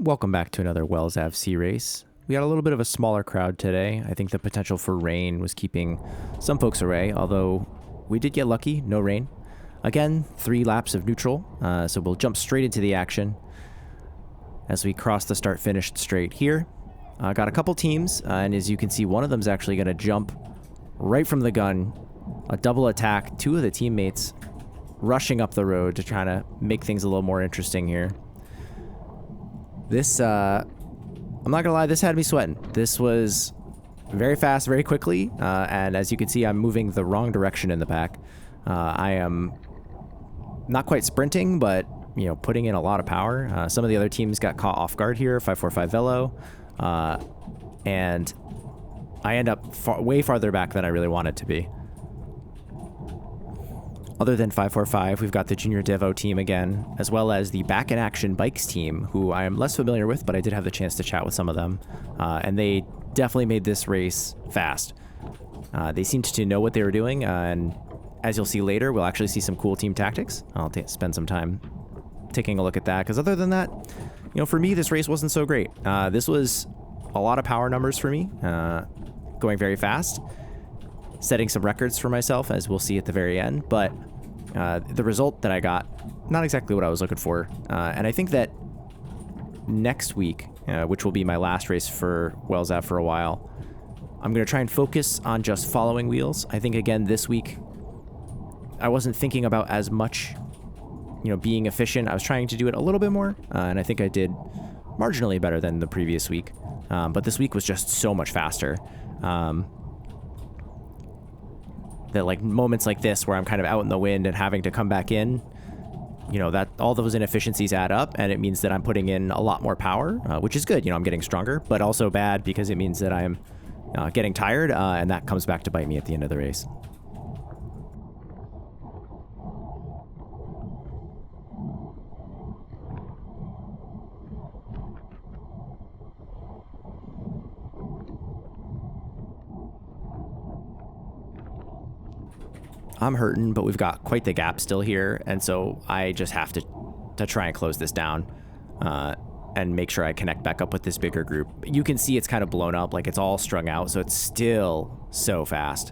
Welcome back to another Wells AVC race. We got a little bit of a smaller crowd today. I think the potential for rain was keeping some folks away, although we did get lucky, no rain. Again, 3 laps of neutral, so we'll jump straight into the action as we cross the start-finish straight here. Got a couple teams, and as you can see, one of them is actually going to jump right from the gun, a double attack, 2 of the teammates rushing up the road to try to make things a little more interesting here. This, I'm not gonna lie, this had me sweating. This was very fast, very quickly, and as you can see, I'm moving the wrong direction in the pack. I am not quite sprinting, but, you know, putting in a lot of power. Some of the other teams got caught off guard here, 545 Velo, and I end up way farther back than I really wanted to be. Other than 545, we've got the Junior Devo team again, as well as the Back in Action Bikes team, who I am less familiar with, but I did have the chance to chat with some of them, and they definitely made this race fast. They seemed to know what they were doing, and as you'll see later, we'll actually see some cool team tactics. I'll spend some time taking a look at that, because other than that, you know, for me, this race wasn't so great. This was a lot of power numbers for me, going very fast, setting some records for myself, as we'll see at the very end, but the result that I got, not exactly what I was looking for. And I think that next week, which will be my last race for Wells AV for a while, I'm going to try and focus on just following wheels. I think, again, this week, I wasn't thinking about as much, you know, being efficient. I was trying to do it a little bit more, and I think I did marginally better than the previous week. But this week was just so much faster. That like moments like this where I'm kind of out in the wind and having to come back in, you know, that all those inefficiencies add up, and it means that I'm putting in a lot more power, which is good. You know, I'm getting stronger, but also bad because it means that I'm getting tired, and that comes back to bite me at the end of the race. I'm hurting, but we've got quite the gap still here, and so I just have to try and close this down and make sure I connect back up with this bigger group. You can see it's kind of blown up, like it's all strung out, so it's still so fast,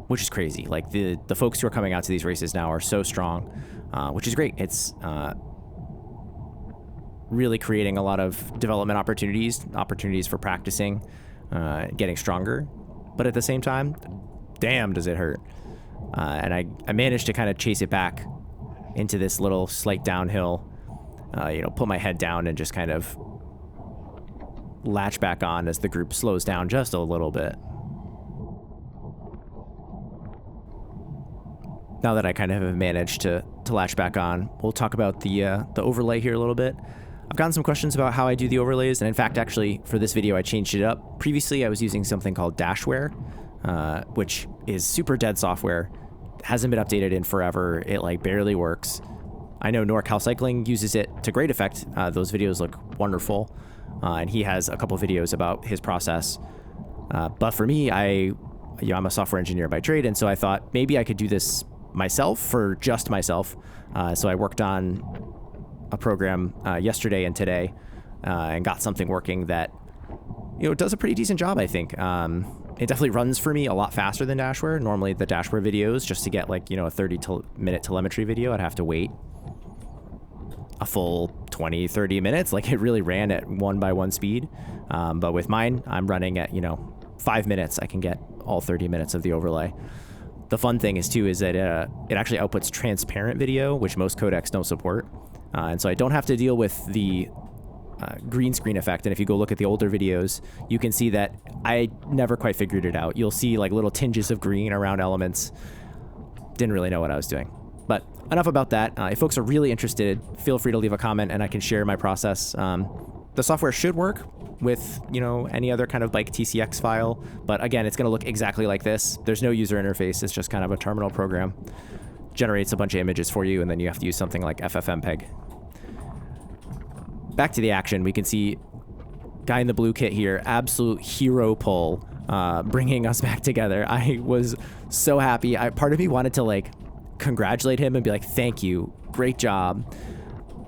which is crazy. Like the folks who are coming out to these races now are so strong, which is great. It's really creating a lot of development opportunities for practicing, getting stronger, but at the same time, damn, does it hurt. And I managed to kind of chase it back into this little slight downhill, you know, put my head down and just kind of latch back on as the group slows down just a little bit. Now that I kind of have managed to latch back on, we'll talk about the overlay here a little bit. I've gotten some questions about how I do the overlays, and in fact, actually, for this video, I changed it up. Previously, I was using something called Dashware, which is super dead software. Hasn't been updated in forever. It like barely works. I know NorCal Cycling uses it to great effect. Those videos look wonderful, and he has a couple videos about his process. But for me, I'm a software engineer by trade, and so I thought maybe I could do this myself for just myself. So I worked on a program yesterday and today, and got something working that, you know, does a pretty decent job, I think. It definitely runs for me a lot faster than Dashware. Normally the Dashware videos, just to get like, you know, a 30-minute telemetry video, I'd have to wait a full 20-30 minutes. Like it really ran at 1x1 speed. But with mine, I'm running at, you know, 5 minutes. I can get all 30 minutes of the overlay. The fun thing is that it actually outputs transparent video, which most codecs don't support. And so I don't have to deal with the green screen effect. And if you go look at the older videos, you can see that I never quite figured it out. You'll see like little tinges of green around elements. Didn't really know what I was doing. But enough about that. If folks are really interested, feel free to leave a comment and I can share my process. The software should work with, you know, any other kind of bike TCX file. But again, it's going to look exactly like this. There's no user interface. It's just kind of a terminal program. Generates a bunch of images for you, and then you have to use something like FFmpeg. Back to the action, we can see guy in the blue kit here, absolute hero pull, bringing us back together. I was so happy. Part of me wanted to like congratulate him and be like, thank you, great job.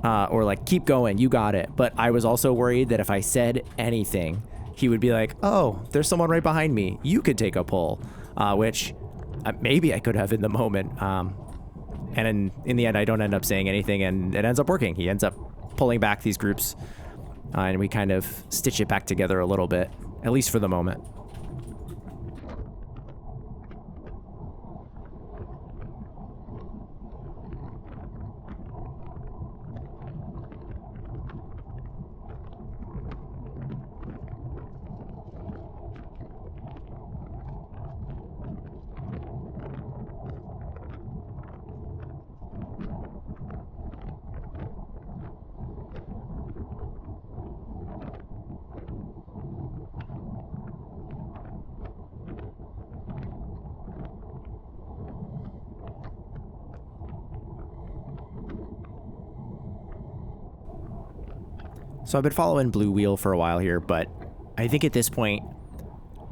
or like, keep going, you got it. But I was also worried that if I said anything, he would be like, oh, there's someone right behind me, you could take a pull, which maybe I could have in the moment. And in the end, I don't end up saying anything, and it ends up working. He ends up pulling back these groups, and we kind of stitch it back together a little bit, at least for the moment. So I've been following Blue Wheel for a while here, but I think at this point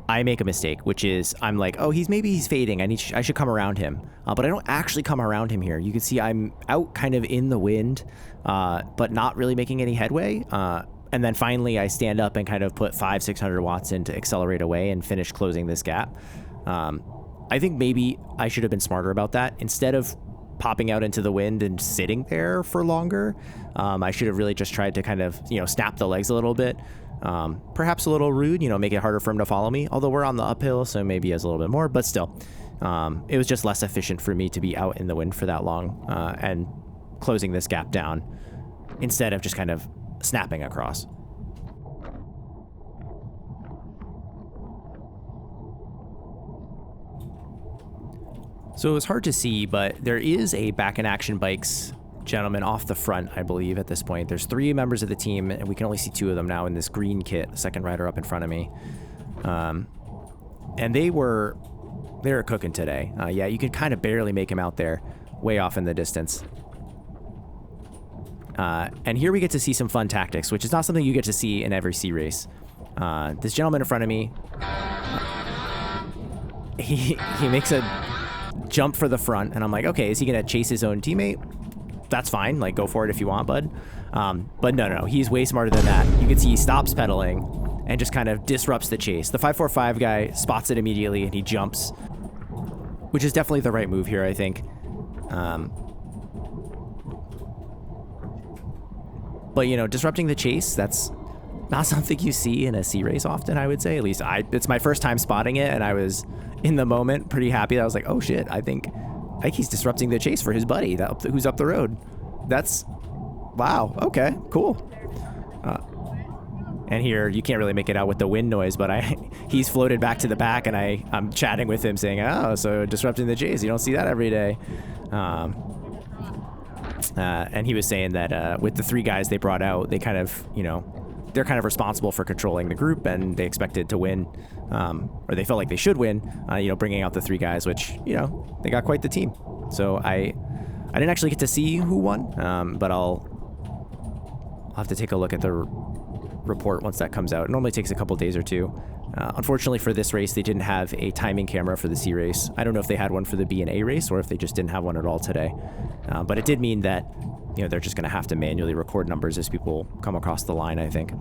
I make a mistake, which is I'm like, oh, maybe he's fading. I should come around him, but I don't actually come around him here. You can see I'm out kind of in the wind, but not really making any headway. And then finally I stand up and kind of put 500-600 watts in to accelerate away and finish closing this gap. I think maybe I should have been smarter about that. Instead of popping out into the wind and sitting there for longer, I should have really just tried to kind of, snap the legs a little bit. Perhaps a little rude, make it harder for him to follow me. Although we're on the uphill, so maybe he has a little bit more, but still, it was just less efficient for me to be out in the wind for that long, and closing this gap down instead of just kind of snapping across. So it was hard to see, but there is a Back in Action Bikes gentleman off the front, I believe, at this point. There's 3 members of the team, and we can only see 2 of them now in this green kit, the second rider up in front of me. And they were cooking today. Yeah, you could kind of barely make him out there, way off in the distance. And here we get to see some fun tactics, which is not something you get to see in every C race. This gentleman in front of me, he makes a jump for the front, and I'm like, okay, is he gonna chase his own teammate? That's fine, like, go for it if you want, bud. But no, he's way smarter than that. You can see he stops pedaling and just kind of disrupts the chase. The 545 guy spots it immediately and he jumps, which is definitely the right move here, I think. But disrupting the chase, that's not something you see in a C race often, I would say. At least it's my first time spotting it, and I was in the moment pretty happy that I was like, oh shit, I think he's disrupting the chase for his buddy who's up the road. That's, wow, okay, cool. And here you can't really make it out with the wind noise, but he's floated back to the back, and I'm chatting with him saying, oh, so disrupting the chase, you don't see that every day. And he was saying that with the 3 guys they brought out, they kind of, they're kind of responsible for controlling the group, and they expected to win, or they felt like they should win, bringing out the 3 guys, which, they got quite the team. So I didn't actually get to see who won, but I'll have to take a look at the report once that comes out. It normally takes a couple days or 2. Unfortunately for this race, they didn't have a timing camera for the C race. I don't know if they had one for the B and A race or if they just didn't have one at all today. But it did mean that they're just going to have to manually record numbers as people come across the line, I think.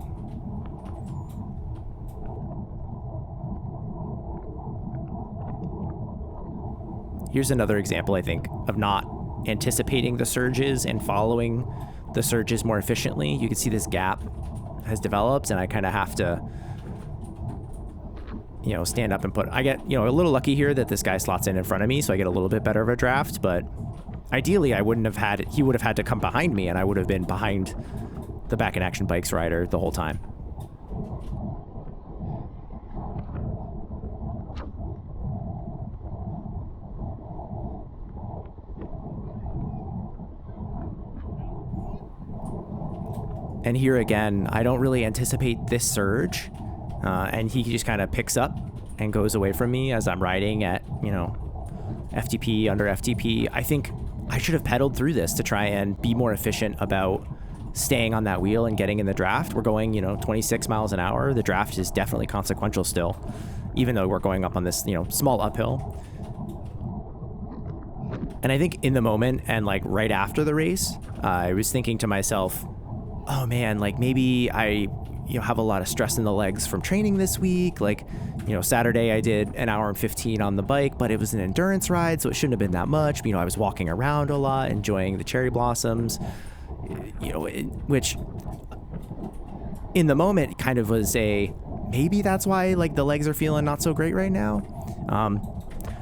Here's another example, I think, of not anticipating the surges and following the surges more efficiently. You can see this gap has developed, and I kind of have to, stand up and I get, a little lucky here that this guy slots in front of me, so I get a little bit better of a draft, but ideally he would have had to come behind me, and I would have been behind the Back in Action Bikes rider the whole time. And here again, I don't really anticipate this surge, and he just kind of picks up and goes away from me as I'm riding at, FTP, under FTP. I think I should have pedaled through this to try and be more efficient about staying on that wheel and getting in the draft. We're going, 26 miles an hour. The draft is definitely consequential still, even though we're going up on this, small uphill. And I think in the moment and like right after the race, I was thinking to myself, oh man, like maybe I have a lot of stress in the legs from training this week. Like, Saturday I did an hour and 15 on the bike, but it was an endurance ride, so it shouldn't have been that much. I was walking around a lot, enjoying the cherry blossoms, which in the moment kind of was maybe that's why like the legs are feeling not so great right now.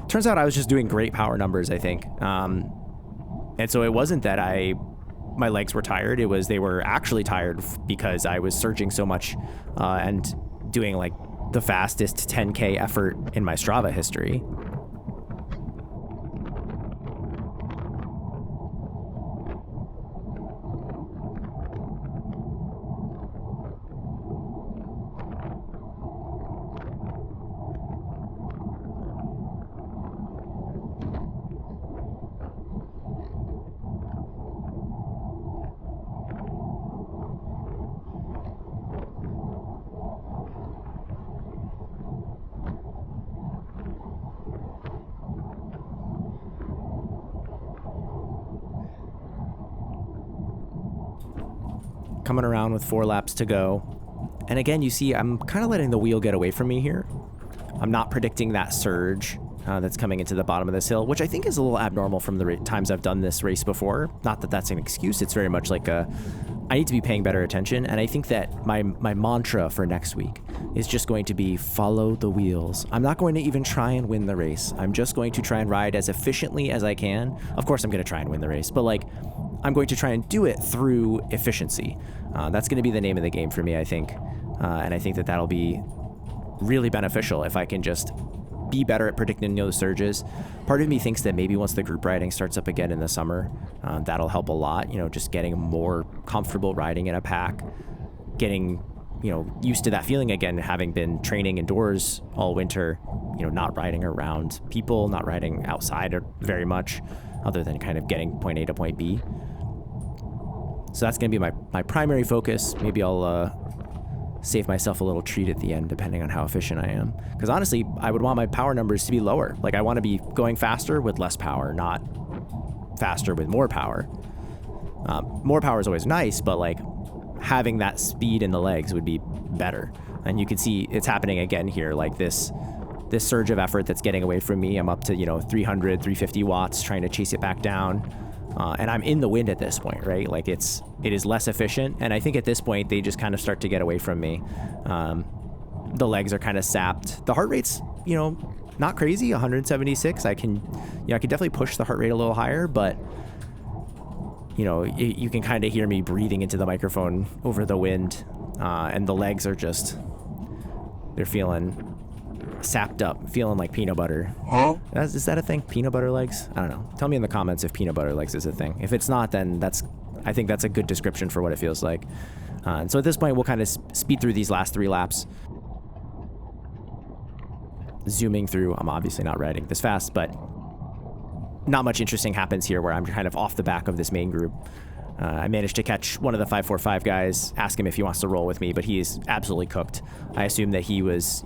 Turns out I was just doing great power numbers, I think. And so it wasn't that my legs were tired. It was they were actually tired because I was surging so much and doing like the fastest 10K effort in my Strava history. Coming around with 4 laps to go. And again, you see, I'm kind of letting the wheel get away from me here. I'm not predicting that surge that's coming into the bottom of this hill, which I think is a little abnormal from the times I've done this race before. Not that that's an excuse. It's very much like I need to be paying better attention. And I think that my mantra for next week is just going to be follow the wheels. I'm not going to even try and win the race. I'm just going to try and ride as efficiently as I can. Of course, I'm going to try and win the race, but like, I'm going to try and do it through efficiency. That's going to be the name of the game for me, I think. And I think that that'll be really beneficial if I can just be better at predicting those surges. Part of me thinks that maybe once the group riding starts up again in the summer, that'll help a lot. Just getting more comfortable riding in a pack, getting used to that feeling again, having been training indoors all winter, not riding around people, not riding outside very much, other than kind of getting point A to point B. So that's going to be my primary focus. Maybe I'll save myself a little treat at the end, depending on how efficient I am. Because honestly, I would want my power numbers to be lower. Like I want to be going faster with less power, not faster with more power. More power is always nice, but like having that speed in the legs would be better. And you can see it's happening again here, like this surge of effort that's getting away from me. I'm up to 300, 350 watts, trying to chase it back down. And I'm in the wind at this point, right? Like it is less efficient. And I think at this point, they just kind of start to get away from me. The legs are kind of sapped. The heart rate's, not crazy, 176. I can definitely push the heart rate a little higher, but you can kind of hear me breathing into the microphone over the wind. And the legs are they're feeling sapped up, feeling like peanut butter. Huh? Is that a thing? Peanut butter legs? I don't know. Tell me in the comments if peanut butter legs is a thing. If it's not, then I think that's a good description for what it feels like. And so at this point, we'll kind of speed through these last 3 laps. Zooming through, I'm obviously not riding this fast, but not much interesting happens here where I'm kind of off the back of this main group. I managed to catch one of the 545 guys, ask him if he wants to roll with me, but he is absolutely cooked. I assume that he was,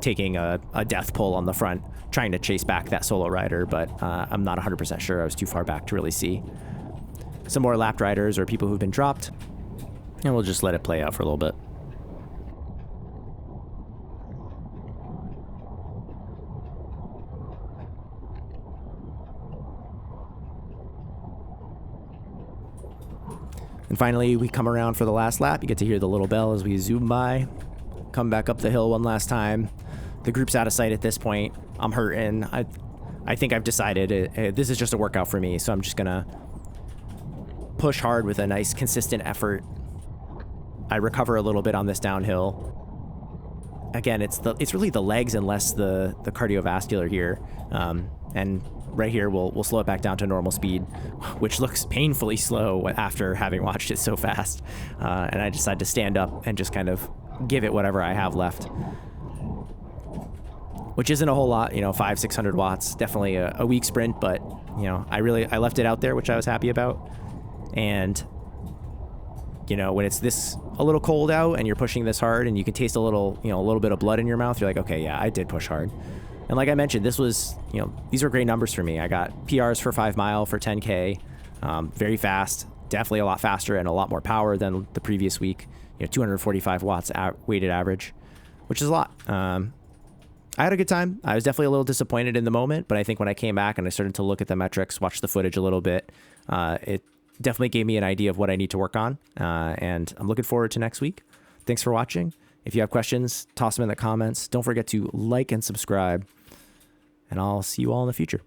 taking a death pull on the front, trying to chase back that solo rider, but I'm not 100% sure. I was too far back to really see. Some more lapped riders or people who've been dropped, and we'll just let it play out for a little bit. And finally, we come around for the last lap. You get to hear the little bell as we zoom by. Come back up the hill one last time. The group's out of sight at this point. I'm hurting. I think I've decided this is just a workout for me, so I'm just going to push hard with a nice, consistent effort. I recover a little bit on this downhill. Again, it's really the legs and less the cardiovascular here. And right here, we'll slow it back down to normal speed, which looks painfully slow after having watched it so fast. And I decided to stand up and just kind of give it whatever I have left, which isn't a whole lot, 500-600 watts, definitely a weak sprint, but I left it out there, which I was happy about. And when it's this a little cold out and you're pushing this hard and you can taste a little bit of blood in your mouth, you're like, okay, yeah, I did push hard. And like I mentioned, this was, these were great numbers for me. I got PRs for 5 mile for 10K, very fast, definitely a lot faster and a lot more power than the previous week. 245 watts weighted average, which is a lot. I had a good time. I was definitely a little disappointed in the moment, but I think when I came back and I started to look at the metrics, watch the footage a little bit, it definitely gave me an idea of what I need to work on. And I'm looking forward to next week. Thanks for watching. If you have questions, toss them in the comments. Don't forget to like and subscribe, and I'll see you all in the future.